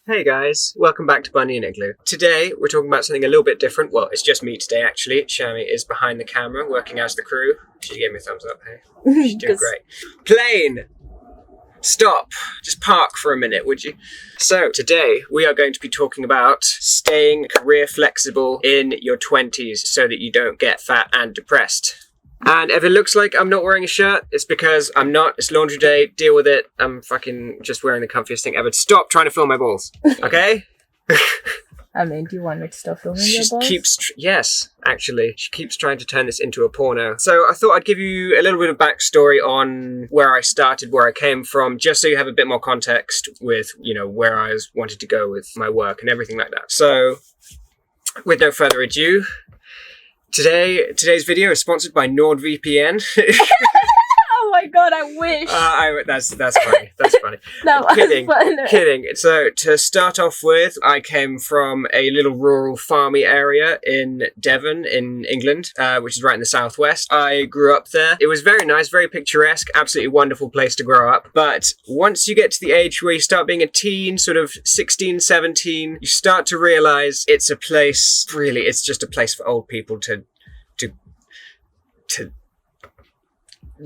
Hey guys, welcome back to Bunny and Igloo. Today we're talking about something a little bit different. Well, it's just me today actually. Shami is behind the camera working as the crew. She gave me a thumbs up, hey. She's doing great. Plane! Stop. Just park for a minute, would you? So today we are going to be talking about staying career flexible in your 20s so that you don't get fat and depressed. And if it looks like I'm not wearing a shirt, it's because I'm not. It's laundry day. Deal with it. I'm fucking just wearing the comfiest thing ever. Stop trying to film my balls. Okay? I mean, do you want me to stop filming your balls? Yes, actually. She keeps trying to turn this into a porno. So I thought I'd give you a little bit of backstory on where I started, where I came from, just so you have a bit more context with, where I wanted to go with my work and everything like that. So, with no further ado, today's video is sponsored by NordVPN. Oh my god, I wish. That's funny. That's funny. No, kidding. So to start off with, I came from a little rural farmy area in Devon, in England, which is right in the southwest. I grew up there. It was very nice, very picturesque, absolutely wonderful place to grow up. But once you get to the age where you start being a teen, sort of 16, 17, you start to realize it's a place, really, it's just a place for old people to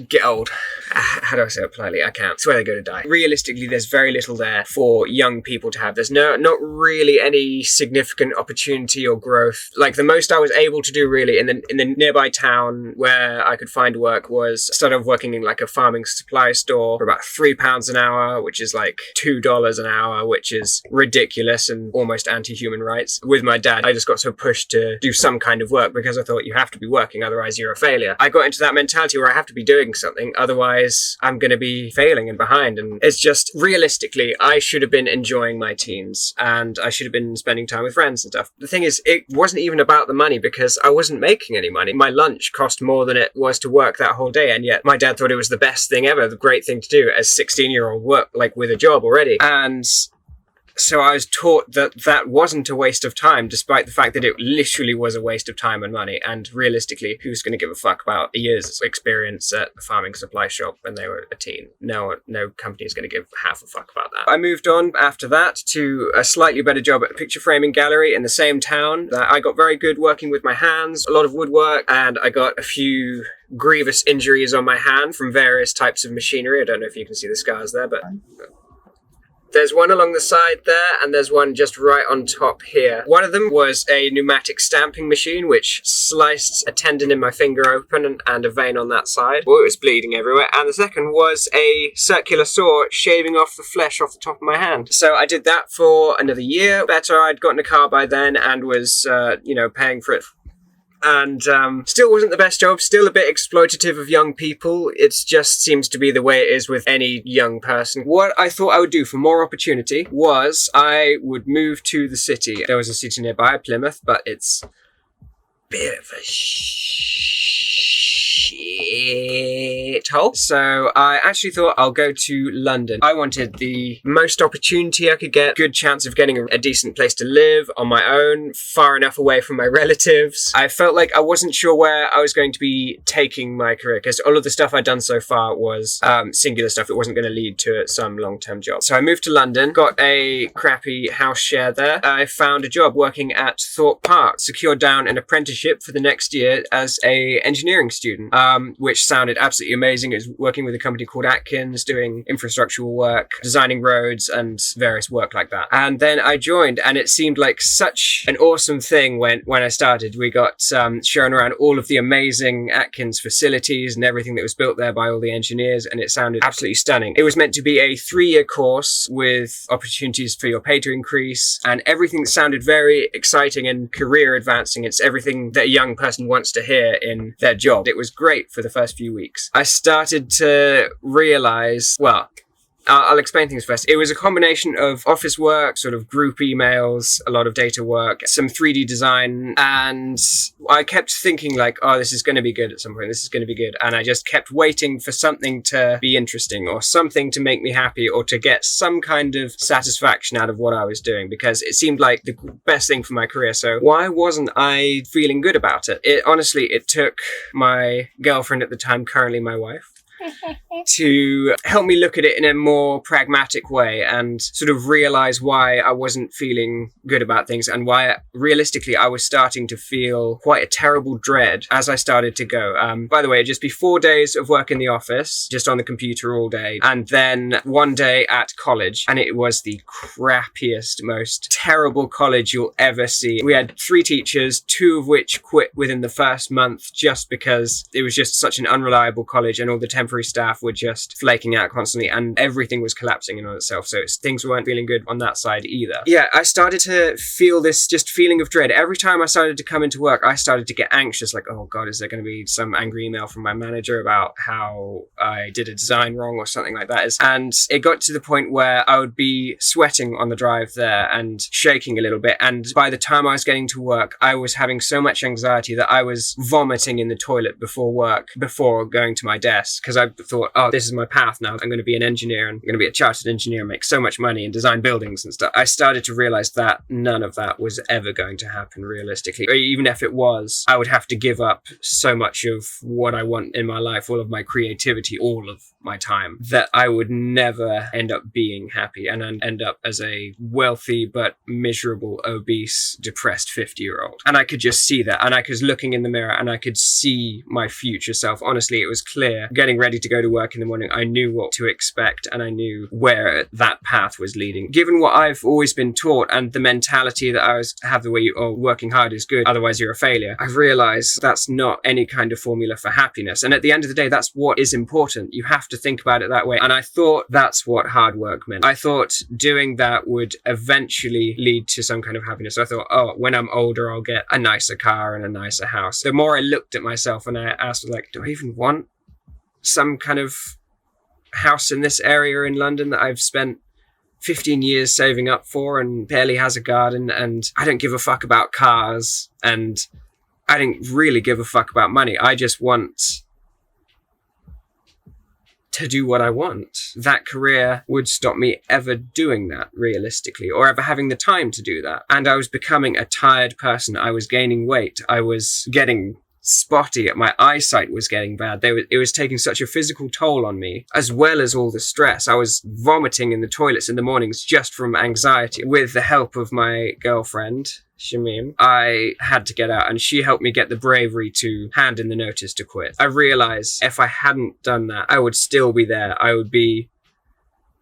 get old. How do I say it politely? I can't. It's where they go to die. Realistically, there's very little there for young people to have. There's not really any significant opportunity or growth. Like the most I was able to do really in the nearby town where I could find work was start off working in like a farming supply store for about £3 an hour, which is like $2 an hour, which is ridiculous and almost anti-human rights. With my dad, I just got so pushed to do some kind of work because I thought you have to be working, otherwise you're a failure. I got into that mentality where I have to be doing something, otherwise I'm going to be failing and behind. And it's just, realistically, I should have been enjoying my teens and I should have been spending time with friends and stuff. The thing is, it wasn't even about the money because I wasn't making any money. My lunch cost more than it was to work that whole day, and yet my dad thought it was the best thing ever, the great thing to do as 16-year-old work, like with a job already. And so I was taught that that wasn't a waste of time, despite the fact that it literally was a waste of time and money. And realistically, who's going to give a fuck about a year's experience at a farming supply shop when they were a teen? No company is going to give half a fuck about that. I moved on after that to a slightly better job at a picture framing gallery in the same town. I got very good working with my hands, a lot of woodwork, and I got a few grievous injuries on my hand from various types of machinery. I don't know if you can see the scars there, but there's one along the side there, and there's one just right on top here. One of them was a pneumatic stamping machine, which sliced a tendon in my finger open and a vein on that side. Oh, it was bleeding everywhere. And the second was a circular saw shaving off the flesh off the top of my hand. So I did that for another year. Better, I'd gotten a car by then and was, paying for it. And still wasn't the best job, still a bit exploitative of young people. It just seems to be the way it is with any young person. What I thought I would do for more opportunity was I would move to the city. There was a city nearby, Plymouth, but it's a bit of a shithole. So I actually thought I'll go to London. I wanted the most opportunity I could get, good chance of getting a decent place to live on my own, far enough away from my relatives. I felt like I wasn't sure where I was going to be taking my career because all of the stuff I'd done so far was singular stuff. It wasn't going to lead to some long-term job. So I moved to London, got a crappy house share there. I found a job working at Thorpe Park, secured down an apprenticeship for the next year as a engineering student. Which sounded absolutely amazing. It was working with a company called Atkins, doing infrastructural work, designing roads and various work like that. And then I joined, and it seemed like such an awesome thing when I started. We got shown around all of the amazing Atkins facilities and everything that was built there by all the engineers, and it sounded absolutely stunning. It was meant to be a 3-year course with opportunities for your pay to increase, and everything sounded very exciting and career advancing. It's everything that a young person wants to hear in their job. It was great for the first few weeks. I started to realize, I'll explain things first. It was a combination of office work, sort of group emails, a lot of data work, some 3D design, and I kept thinking like, oh, this is going to be good at some point. This is going to be good. And I just kept waiting for something to be interesting or something to make me happy or to get some kind of satisfaction out of what I was doing, because it seemed like the best thing for my career. So why wasn't I feeling good about it? Honestly, it took my girlfriend at the time, currently my wife, to help me look at it in a more pragmatic way and sort of realize why I wasn't feeling good about things and why realistically I was starting to feel quite a terrible dread as I started to go. By the way, it'd just be 4 days of work in the office, just on the computer all day, and then 1 day at college. And it was the crappiest, most terrible college you'll ever see. We had 3 teachers, 2 of which quit within the first month just because it was just such an unreliable college and all the temporary staff were just flaking out constantly and everything was collapsing in on itself. So things weren't feeling good on that side either. Yeah, I started to feel this just feeling of dread. Every time I started to come into work, I started to get anxious, like, oh God, is there going to be some angry email from my manager about how I did a design wrong or something like that? And it got to the point where I would be sweating on the drive there and shaking a little bit. And by the time I was getting to work, I was having so much anxiety that I was vomiting in the toilet before work, before going to my desk, because I thought, oh, this is my path now. I'm going to be an engineer and I'm going to be a chartered engineer and make so much money and design buildings and stuff. I started to realize that none of that was ever going to happen realistically. Or even if it was, I would have to give up so much of what I want in my life, all of my creativity, all of my time, that I would never end up being happy and I'd end up as a wealthy but miserable, obese, depressed 50-year-old. And I could just see that. And I was looking in the mirror and I could see my future self. Honestly, it was clear. Getting ready to go to work in the morning, I knew what to expect and I knew where that path was leading. Given what I've always been taught and the mentality that I have, the way working hard is good, otherwise you're a failure, I've realized that's not any kind of formula for happiness. And at the end of the day, that's what is important. You have to think about it that way. And I thought that's what hard work meant. I thought doing that would eventually lead to some kind of happiness. I thought, oh, when I'm older, I'll get a nicer car and a nicer house. The more I looked at myself and I asked, like, do I even want some kind of house in this area in London that I've spent 15 years saving up for and barely has a garden, and I don't give a fuck about cars and I didn't really give a fuck about money. I just want to do what I want. That career would stop me ever doing that realistically, or ever having the time to do that. And I was becoming a tired person. I was gaining weight. I was getting spotty. My eyesight was getting bad. It was taking such a physical toll on me, as well as all the stress. I was vomiting in the toilets in the mornings just from anxiety. With the help of my girlfriend, Shamim, I had to get out and she helped me get the bravery to hand in the notice to quit. I realized if I hadn't done that, I would still be there. I would be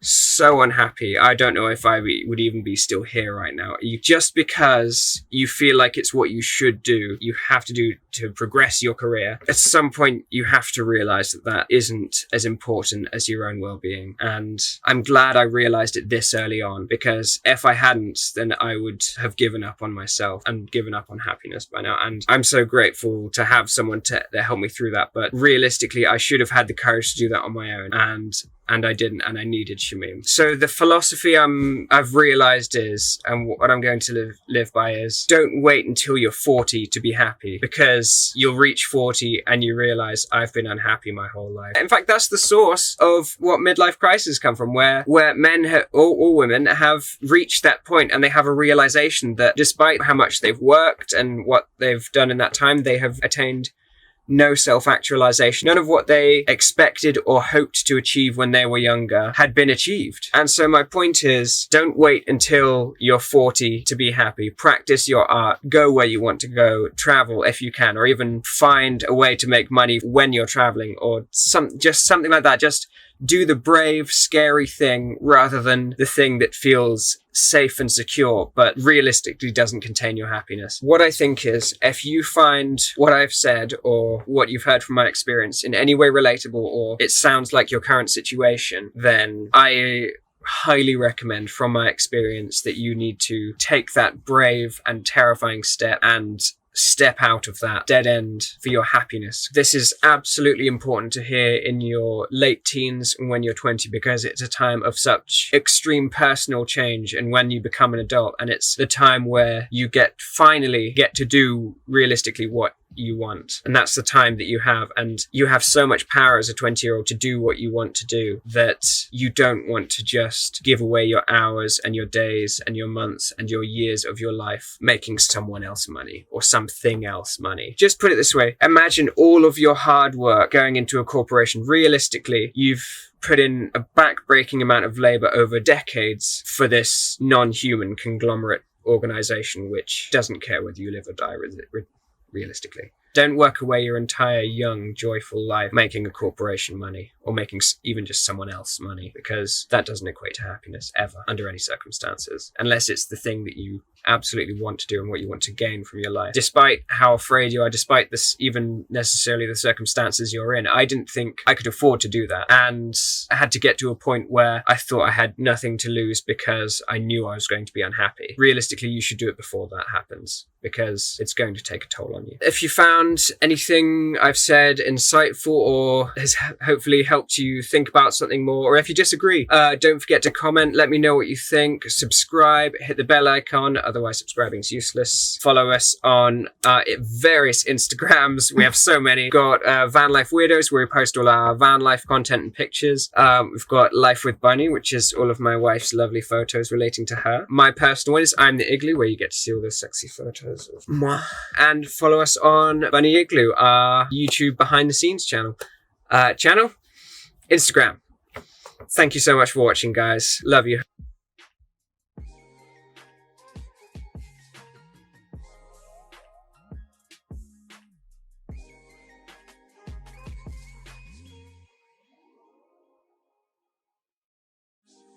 so unhappy. I don't know if I would even be still here right now. Just because you feel like it's what you should do, you have to do to progress your career, at some point you have to realize that that isn't as important as your own well-being. And I'm glad I realized it this early on, because if I hadn't, then I would have given up on myself and given up on happiness by now. And I'm so grateful to have someone to help me through that. But realistically, I should have had the courage to do that on my own. And I didn't, and I needed Shamim. So the philosophy I've realized is, and what I'm going to live by is, don't wait until you're 40 to be happy, because you'll reach 40 and you realize I've been unhappy my whole life. In fact, that's the source of what midlife crises come from, where men or women have reached that point and they have a realization that despite how much they've worked and what they've done in that time, they have attained no self-actualization. None of what they expected or hoped to achieve when they were younger had been achieved. And so my point is, don't wait until you're 40 to be happy. Practice your art. Go where you want to go. Travel if you can, or even find a way to make money when you're traveling, or just something like that. Just do the brave, scary thing rather than the thing that feels safe and secure, but realistically doesn't contain your happiness. What I think is, if you find what I've said or what you've heard from my experience in any way relatable, or it sounds like your current situation, then I highly recommend from my experience that you need to take that brave and terrifying step and step out of that dead end for your happiness. This is absolutely important to hear in your late teens and when you're 20, because it's a time of such extreme personal change, and when you become an adult, and it's the time where you finally get to do realistically what you want. And that's the time that you have. And you have so much power as a 20-year-old to do what you want to do that you don't want to just give away your hours and your days and your months and your years of your life making someone else money or something else money. Just put it this way. Imagine all of your hard work going into a corporation. Realistically, you've put in a back-breaking amount of labor over decades for this non-human conglomerate organization which doesn't care whether you live or die realistically. Don't work away your entire young, joyful life making a corporation money or making even just someone else money, because that doesn't equate to happiness ever, under any circumstances, unless it's the thing that you absolutely want to do and what you want to gain from your life. Despite how afraid you are, despite this, even necessarily the circumstances you're in, I didn't think I could afford to do that. And I had to get to a point where I thought I had nothing to lose because I knew I was going to be unhappy. Realistically, you should do it before that happens, because it's going to take a toll on you. If you found anything I've said insightful or has hopefully helped you think about something more, or if you disagree, don't forget to comment. Let me know what you think. Subscribe, hit the bell icon. Otherwise, subscribing is useless. Follow us on various Instagrams. We have so many. We've got Van Life Weirdos, where we post all our van life content and pictures. We've got Life with Bunny, which is all of my wife's lovely photos relating to her. My personal one is iamtheigloo, where you get to see all those sexy photos of moi. And follow us on Bunny Igloo, our YouTube behind the scenes channel. Instagram. Thank you so much for watching, guys. Love you.